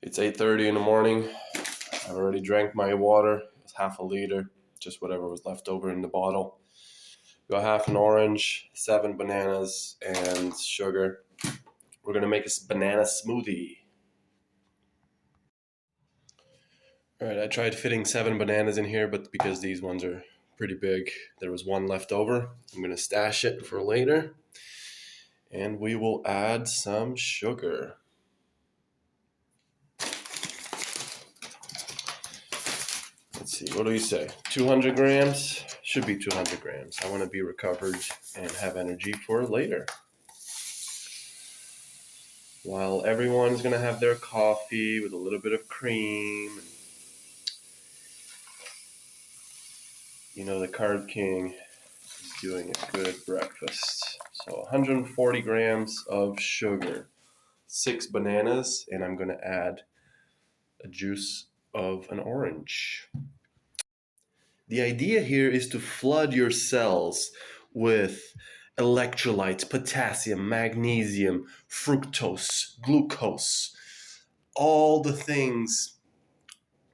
It's 8:30 in the morning. I've already drank my water. It's half a liter, just whatever was left over in the bottle. Got half an orange, 7 bananas, and sugar. We're gonna make a banana smoothie. All right, I tried fitting 7 bananas in here, but because these ones are pretty big, there was one left over. I'm gonna stash it for later. And we will add some sugar. Let's see, what do we say? 200 grams? Should be 200 grams. I want to be recovered and have energy for later. While everyone's going to have their coffee with a little bit of cream. You know, the Carb King is doing a good breakfast. So 140 grams of sugar, 6 bananas, and I'm going to add a juice of an orange. The idea here is to flood your cells with electrolytes, potassium, magnesium, fructose, glucose, all the things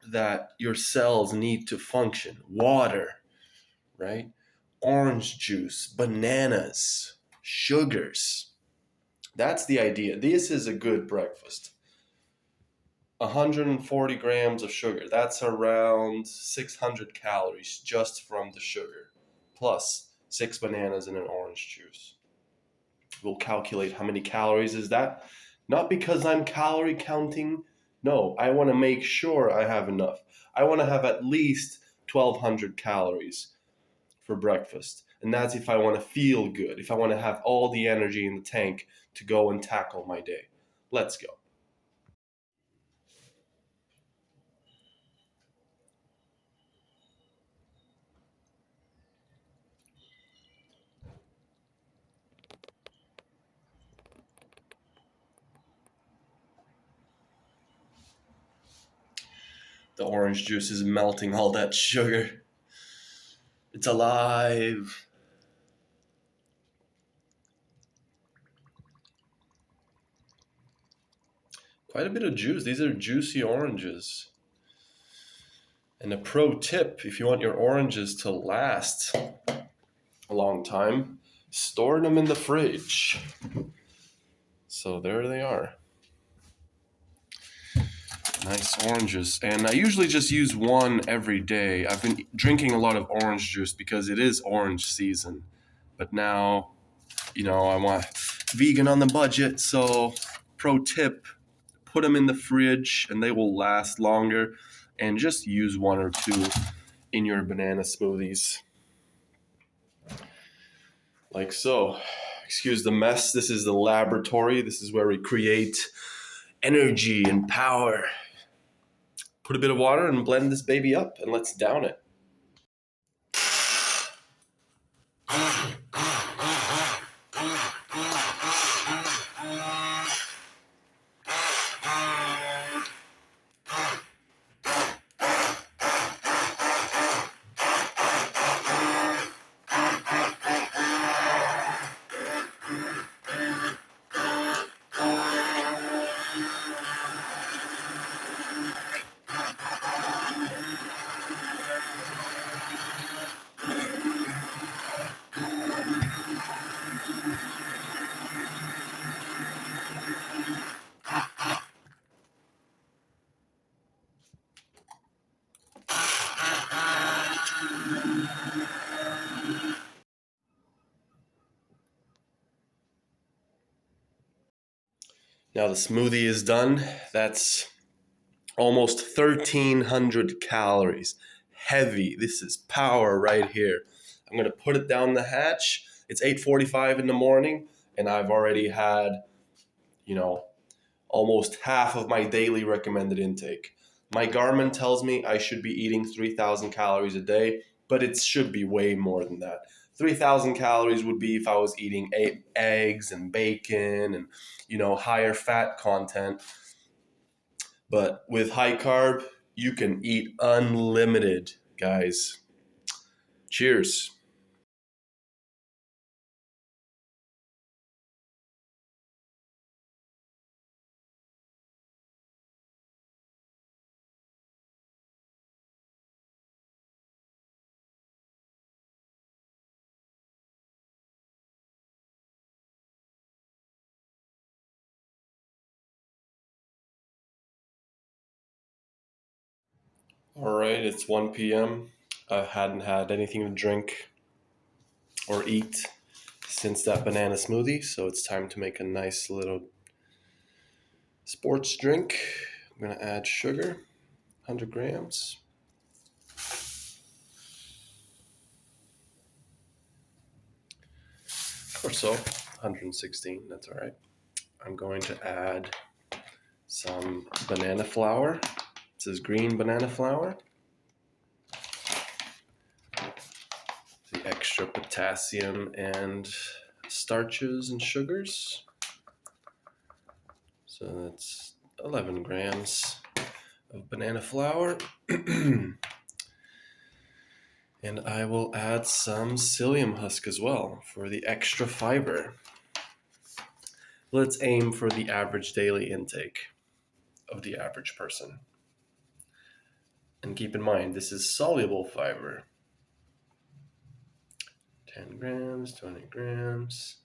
that your cells need to function. Water, right? Orange juice, bananas, sugars. That's the idea. This is a good breakfast. 140 grams of sugar. That's around 600 calories just from the sugar, plus 6 bananas and an orange juice. We'll calculate how many calories is that. Not because I'm calorie counting. No, I want to make sure I have enough. I want to have at least 1,200 calories for breakfast. And that's if I want to feel good, if I want to have all the energy in the tank to go and tackle my day. Let's go. The orange juice is melting all that sugar. It's alive. Quite a bit of juice. These are juicy oranges. And a pro tip, if you want your oranges to last a long time, store them in the fridge. So there they are. Nice oranges. And I usually just use one every day. I've been drinking a lot of orange juice because it is orange season. But now, I want vegan on the budget. So pro tip, put them in the fridge and they will last longer. And just use 1 or 2 in your banana smoothies. Like so. Excuse the mess. This is the laboratory. This is where we create energy and power. Put a bit of water and blend this baby up, and let's down it. Now the smoothie is done. That's almost 1,300 calories. Heavy. This is power right here. I'm going to put it down the hatch. It's 8:45 in the morning, and I've already had, almost half of my daily recommended intake. My Garmin tells me I should be eating 3,000 calories a day, but it should be way more than that. 3,000 calories would be if I was eating eggs and bacon and, higher fat content. But with high carb, you can eat unlimited, guys. Cheers. All right, it's 1 p.m. I hadn't had anything to drink or eat since that banana smoothie, so it's time to make a nice little sports drink. I'm gonna add sugar, 100 grams. Or so, 116, that's all right. I'm going to add some banana flour. This is green banana flour. The extra potassium and starches and sugars. So that's 11 grams of banana flour. And I will add some psyllium husk as well for the extra fiber. Let's aim for the average daily intake of the average person. And keep in mind, this is soluble fiber. 10 grams, 20 grams.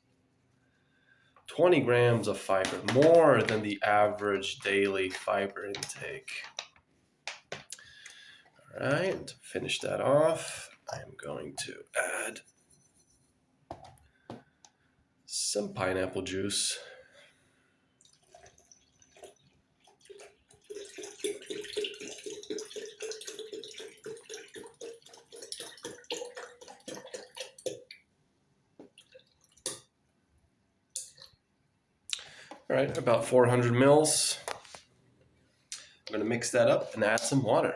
20 grams of fiber, more than the average daily fiber intake. All right, to finish that off, I'm going to add some pineapple juice. All right, about 400 mils. I'm going to mix that up and add some water.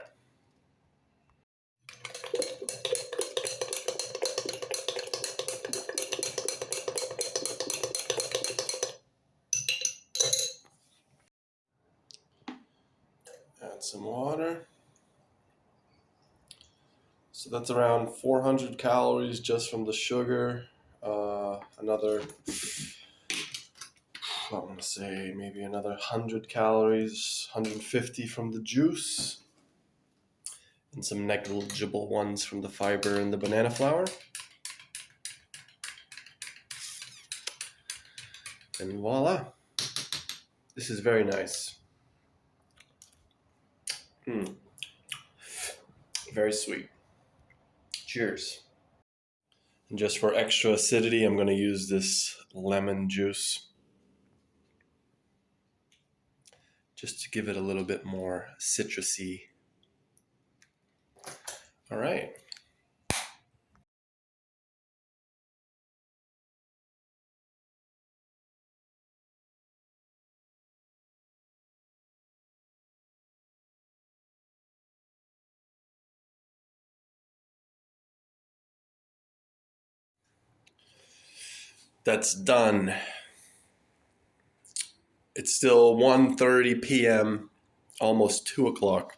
Add some water. So that's around 400 calories just from the sugar. Another, I want to say maybe another 100 calories, 150 from the juice, and some negligible ones from the fiber and the banana flour. And voila. This is very nice. Very sweet. Cheers. And just for extra acidity, I'm going to use this lemon juice, just to give it a little bit more citrusy. All right. That's done. It's still 1:30 p.m., almost 2 o'clock.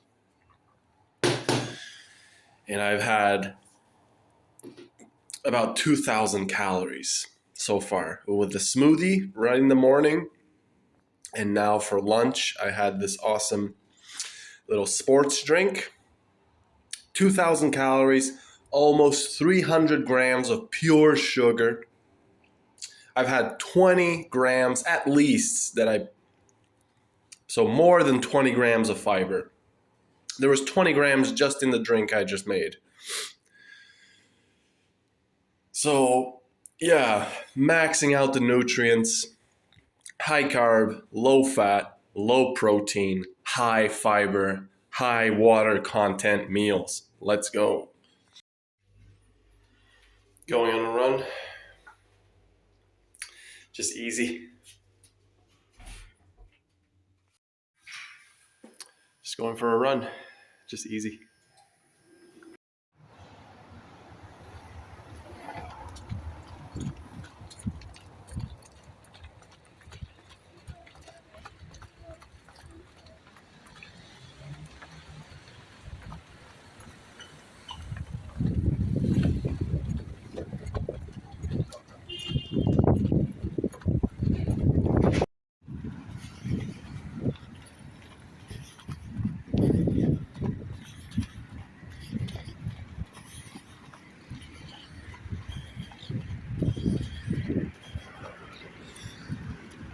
And I've had about 2,000 calories so far with the smoothie right in the morning. And now for lunch, I had this awesome little sports drink. 2,000 calories, almost 300 grams of pure sugar. I've had 20 grams at least so more than 20 grams of fiber. There was 20 grams just in the drink I just made. So yeah, maxing out the nutrients, high carb, low fat, low protein, high fiber, high water content meals. Let's go. Going on a run. Just easy. Just going for a run. Just easy.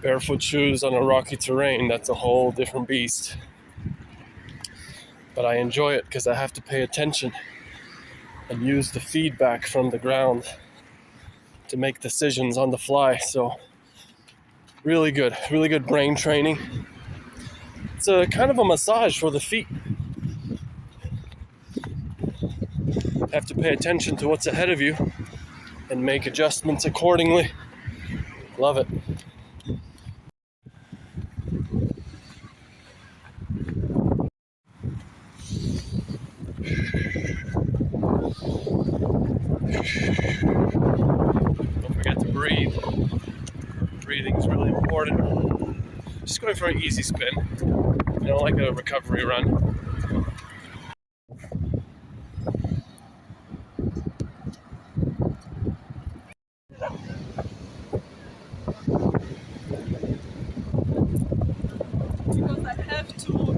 Barefoot shoes on a rocky terrain, that's a whole different beast. but I enjoy it because I have to pay attention and use the feedback from the ground to make decisions on the fly. So really good brain training. It's a kind of a massage for the feet. You have to pay attention to what's ahead of you and make adjustments accordingly. Love it. Don't forget to breathe. Breathing is really important. Just going for an easy spin, like a recovery run. Because I have to.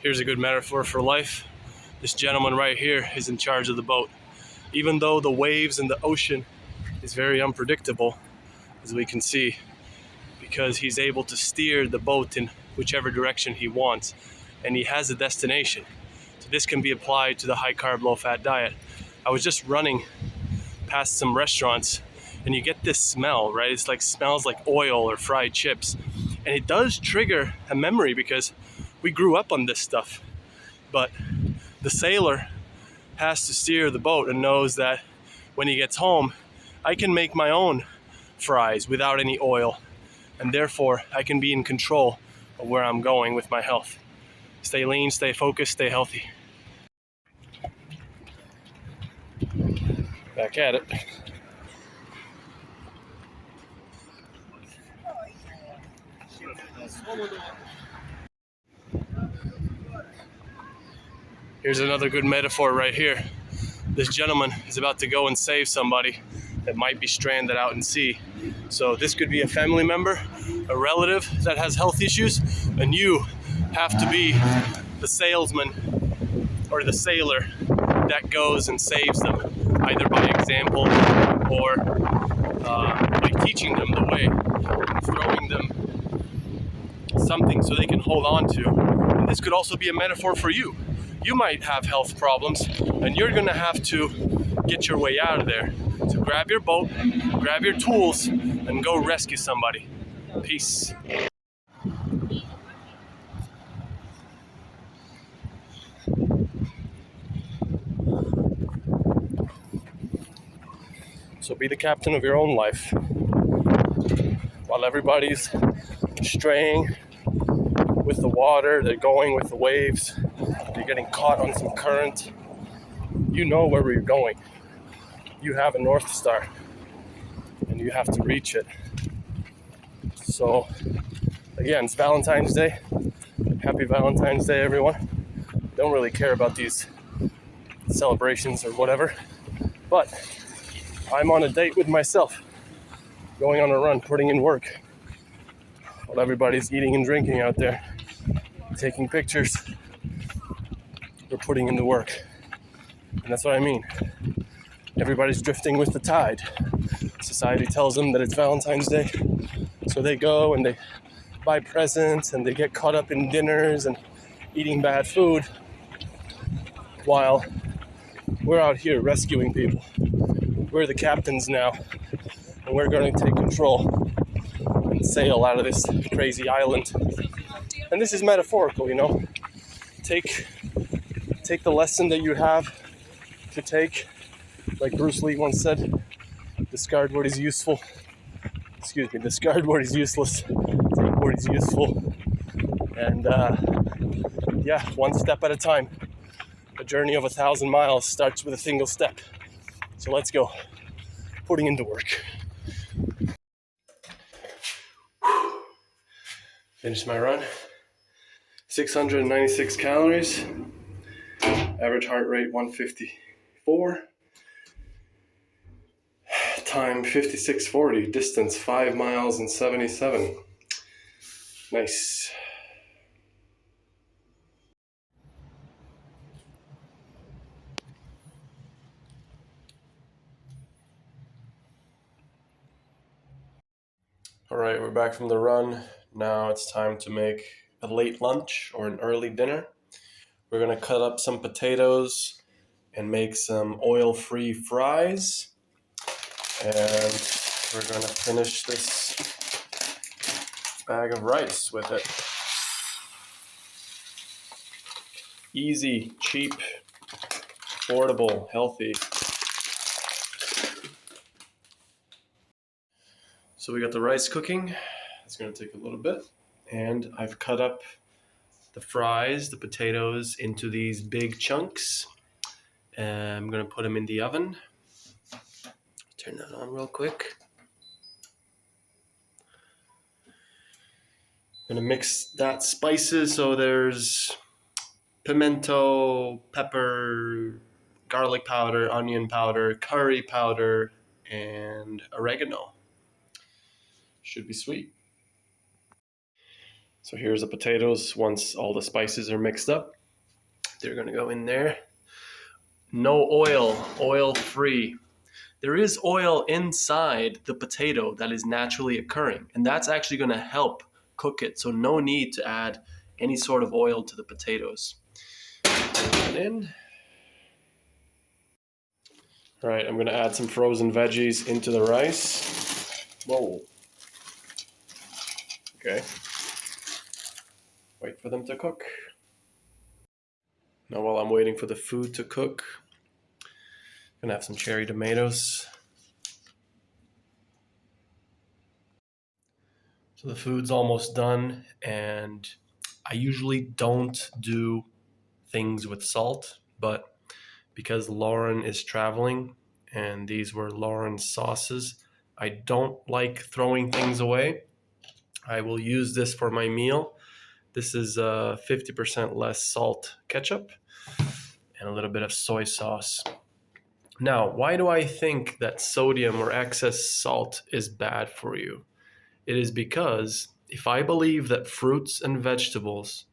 Here's a good metaphor for life. This gentleman right here is in charge of the boat. Even though the waves in the ocean is very unpredictable, as we can see, because he's able to steer the boat in whichever direction he wants, and he has a destination. So this can be applied to the high-carb, low-fat diet. I was just running past some restaurants, and you get this smell, right? It's like smells like oil or fried chips, and it does trigger a memory because we grew up on this stuff. But the sailor has to steer the boat and knows that when he gets home, I can make my own fries without any oil, and therefore I can be in control of where I'm going with my health. Stay lean, stay focused, stay healthy. Back at it. Here's another good metaphor right here. This gentleman is about to go and save somebody that might be stranded out in sea. So this could be a family member, a relative that has health issues, and you have to be the salesman or the sailor that goes and saves them, either by example or by teaching them the way, throwing them something so they can hold on to. And this could also be a metaphor for you. You might have health problems and you're gonna have to get your way out of there. So grab your boat, grab your tools, and go rescue somebody. Peace. So be the captain of your own life. While everybody's straying with the water, they're going with the waves, you're getting caught on some current. You know where you're going. You have a North Star and you have to reach it. So again, it's Valentine's Day. Happy Valentine's Day, everyone. Don't really care about these celebrations or whatever, but I'm on a date with myself, going on a run, putting in work, while everybody's eating and drinking out there, taking pictures. We're putting in the work. And that's what I mean. Everybody's drifting with the tide. Society tells them that it's Valentine's Day, so they go and they buy presents and they get caught up in dinners and eating bad food, while we're out here rescuing people. We're the captains now, and we're going to take control and sail out of this crazy island. And this is metaphorical, you know. Take the lesson that you have to take. Like Bruce Lee once said, discard what is useful. Discard what is useless. Take what is useful. And one step at a time. A journey of 1,000 miles starts with a single step. So let's go. Putting into work. Finished my run. 696 calories. Average heart rate 154. Time 56:40. Distance 5 miles and 77. Nice. All right, we're back from the run. Now it's time to make a late lunch or an early dinner. We're gonna cut up some potatoes and make some oil-free fries. And we're gonna finish this bag of rice with it. Easy, cheap, affordable, healthy. So we got the rice cooking. It's gonna take a little bit. And I've cut up the fries, the potatoes, into these big chunks. And I'm gonna put them in the oven. Turn that on real quick. I'm gonna mix that spices, so there's pimento, pepper, garlic powder, onion powder, curry powder, and oregano. Should be sweet. So here's the potatoes. Once all the spices are mixed up, they're gonna go in there. No oil, oil-free. There is oil inside the potato that is naturally occurring, and that's actually gonna help cook it. So no need to add any sort of oil to the potatoes. Put that in. All right, I'm gonna add some frozen veggies into the rice. Whoa. Okay. Wait for them to cook. Now while I'm waiting for the food to cook, I'm gonna have some cherry tomatoes. So the food's almost done, and I usually don't do things with salt, but because Lauren is traveling and these were Lauren's sauces, I don't like throwing things away. I will use this for my meal. This is 50% less salt ketchup and a little bit of soy sauce. Now, why do I think that sodium or excess salt is bad for you? It is because if I believe that fruits and vegetables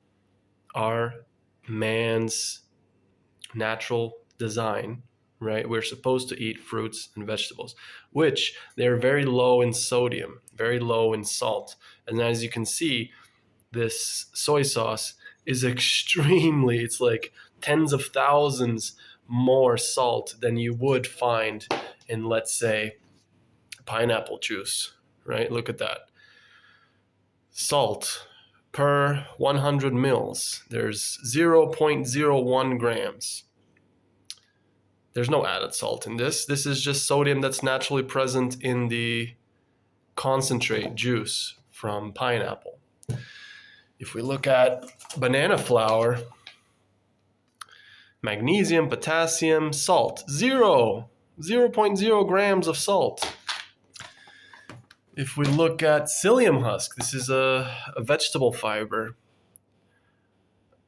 are man's natural design, right? We're supposed to eat fruits and vegetables, which they're very low in sodium, very low in salt. And as you can see, this soy sauce is extremely, it's like tens of thousands more salt than you would find in, let's say, pineapple juice, right? Look at that. Salt per 100 mils, there's 0.01 grams. There's no added salt in this. This is just sodium that's naturally present in the concentrate juice from pineapple. If we look at banana flour, magnesium, potassium, salt, 0.0 grams of salt. If we look at psyllium husk, this is a vegetable fiber,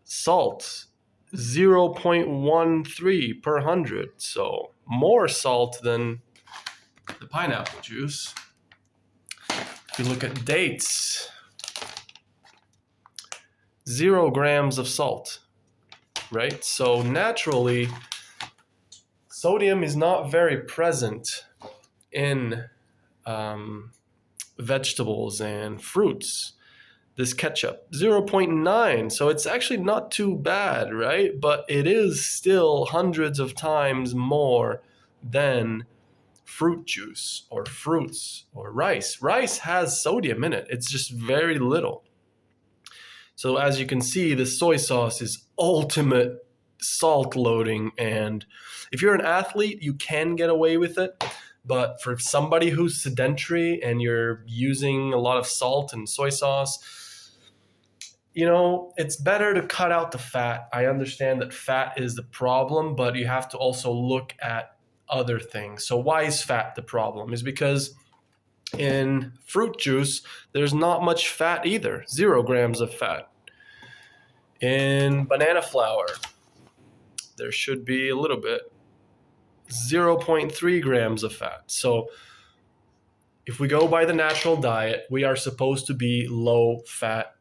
salt, 0.13 per 100, so more salt than the pineapple juice. If we look at dates, 0 grams of salt, right? So naturally, sodium is not very present in vegetables and fruits. This ketchup, 0.9, so it's actually not too bad, right? But it is still hundreds of times more than fruit juice or fruits or rice. Rice has sodium in it, it's just very little. So as you can see, the soy sauce is ultimate salt loading, and if you're an athlete, you can get away with it. But for somebody who's sedentary and you're using a lot of salt and soy sauce, it's better to cut out the fat. I understand that fat is the problem, but you have to also look at other things. So why is fat the problem? Is because in fruit juice, there's not much fat either, 0 grams of fat. In banana flour, there should be a little bit, 0.3 grams of fat. So if we go by the natural diet, we are supposed to be low fat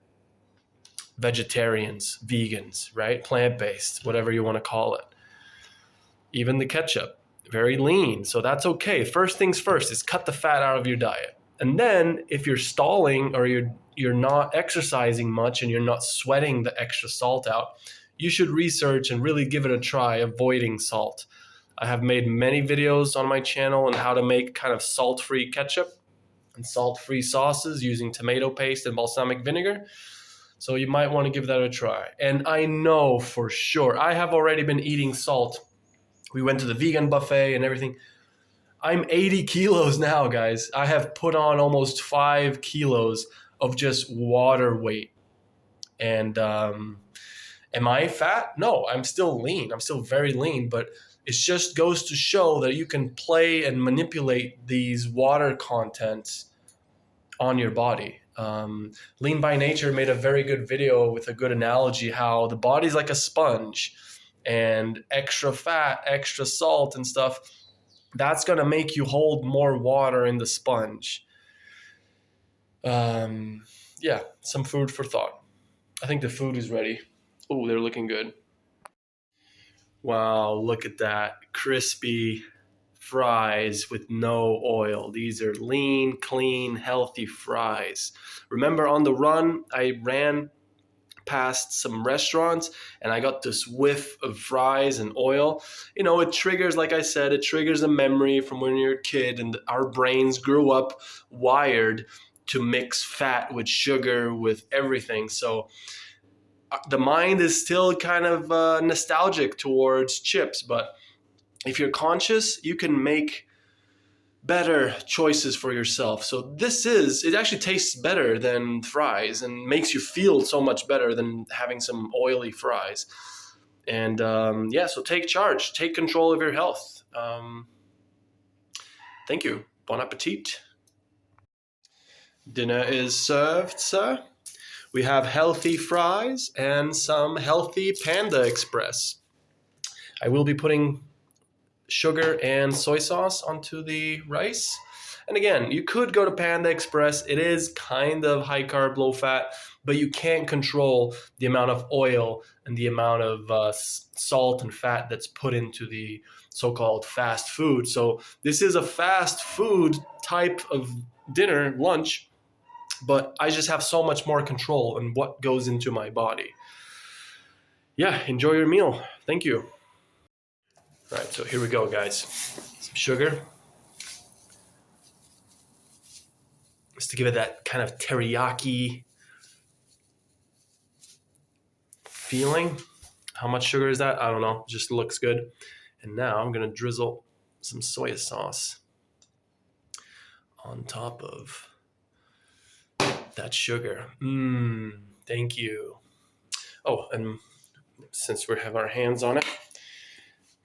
vegetarians, vegans, right? Plant-based, whatever you want to call it. Even the ketchup, very lean. So that's okay. First things first is cut the fat out of your diet. And then if you're stalling or you're not exercising much and you're not sweating the extra salt out, you should research and really give it a try avoiding salt. I have made many videos on my channel on how to make kind of salt-free ketchup and salt-free sauces using tomato paste and balsamic vinegar. So you might want to give that a try. And I know for sure, I have already been eating salt. We went to the vegan buffet and everything. I'm 80 kilos now, guys. I have put on almost 5 kilos of just water weight. And am I fat? No, I'm still lean. I'm still very lean, but it just goes to show that you can play and manipulate these water contents on your body. Lean by Nature made a very good video with a good analogy how the body's like a sponge, and extra fat, extra salt and stuff, that's going to make you hold more water in the sponge. Yeah, some food for thought. I think the food is ready. Oh, they're looking good. Wow, look at that. Crispy fries with no oil. These are lean, clean, healthy fries. Remember on the run, I ran past some restaurants and I got this whiff of fries and oil. It triggers, like I said, it triggers a memory from when you're a kid, and our brains grew up wired to mix fat with sugar, with everything. So the mind is still kind of nostalgic towards chips, but if you're conscious, you can make better choices for yourself. So it actually tastes better than fries and makes you feel so much better than having some oily fries. And so take charge, take control of your health. Thank you. Bon appetit. Dinner is served, sir. We have healthy fries and some healthy Panda Express. I will be putting sugar and soy sauce onto the rice. And again, you could go to Panda Express. It is kind of high carb, low fat, but you can't control the amount of oil and the amount of salt and fat that's put into the so-called fast food. So this is a fast food type of dinner, lunch, but I just have so much more control in what goes into my body. Yeah, enjoy your meal. Thank you. All right, so here we go, guys. Some sugar. Just to give it that kind of teriyaki feeling. How much sugar is that? I don't know. It just looks good. And now I'm going to drizzle some soy sauce on top of that sugar. Thank you. Oh, and since we have our hands on it,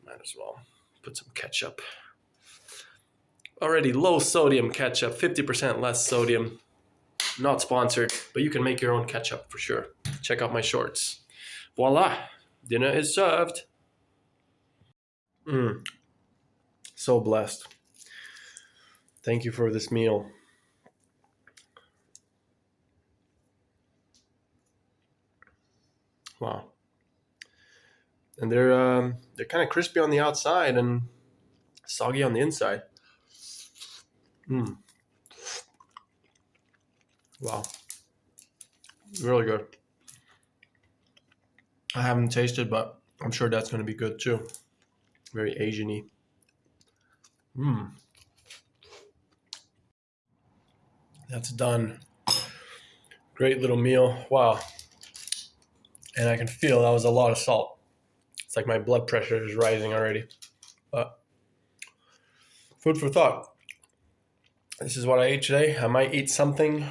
might as well put some ketchup. Already low sodium ketchup, 50% less sodium. Not sponsored, but you can make your own ketchup for sure. Check out my shorts. Voila, dinner is served. So blessed. Thank you for this meal. Wow. And they're kind of crispy on the outside and soggy on the inside. Wow. Really good. I haven't tasted, but I'm sure that's going to be good too. Very Asian-y. That's done. Great little meal. Wow. And I can feel that was a lot of salt. It's like my blood pressure is rising already. But food for thought. This is what I ate today. I might eat something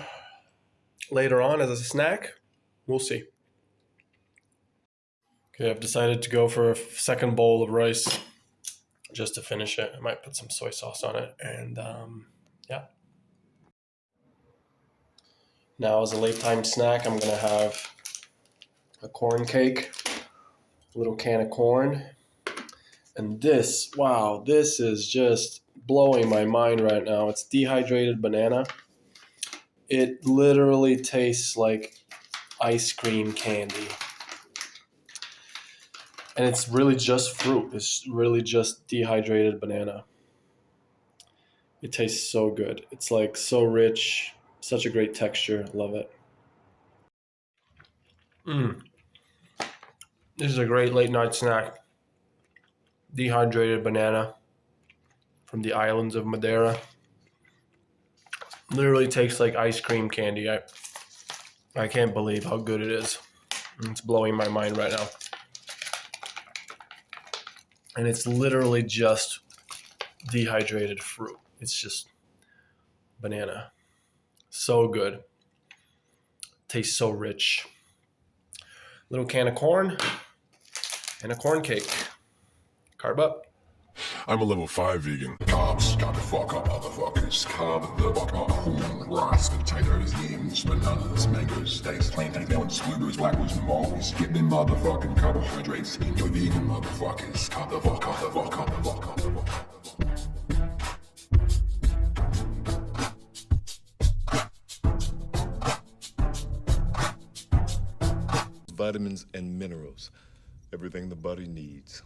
later on as a snack. We'll see. Okay, I've decided to go for a second bowl of rice just to finish it. I might put some soy sauce on it. And yeah. Now as a late time snack, I'm going to have a corn cake, a little can of corn. And this, wow, this is just blowing my mind right now. It's dehydrated banana. It literally tastes like ice cream candy. And it's really just fruit. It's really just dehydrated banana. It tastes so good. It's like so rich, such a great texture. Love it. This is a great late night snack. Dehydrated banana from the islands of Madeira. Literally tastes like ice cream candy. I can't believe how good it is. It's blowing my mind right now. And it's literally just dehydrated fruit. It's just banana. So good. Tastes so rich. Little can of corn and a corn cake. Carb up. I'm a level 5 vegan. Carbs, got the fuck up, motherfuckers. Carb the fuck up. Corn, rice, potatoes, yams, bananas, mangoes, steaks, plantain, melons, blueberries, blackberries, and malls. Skip them motherfucking carbohydrates. You're vegan motherfuckers. Carb the fuck up, the fuck up, the fuck up, the fuck up. Vitamins and minerals. Everything the body needs.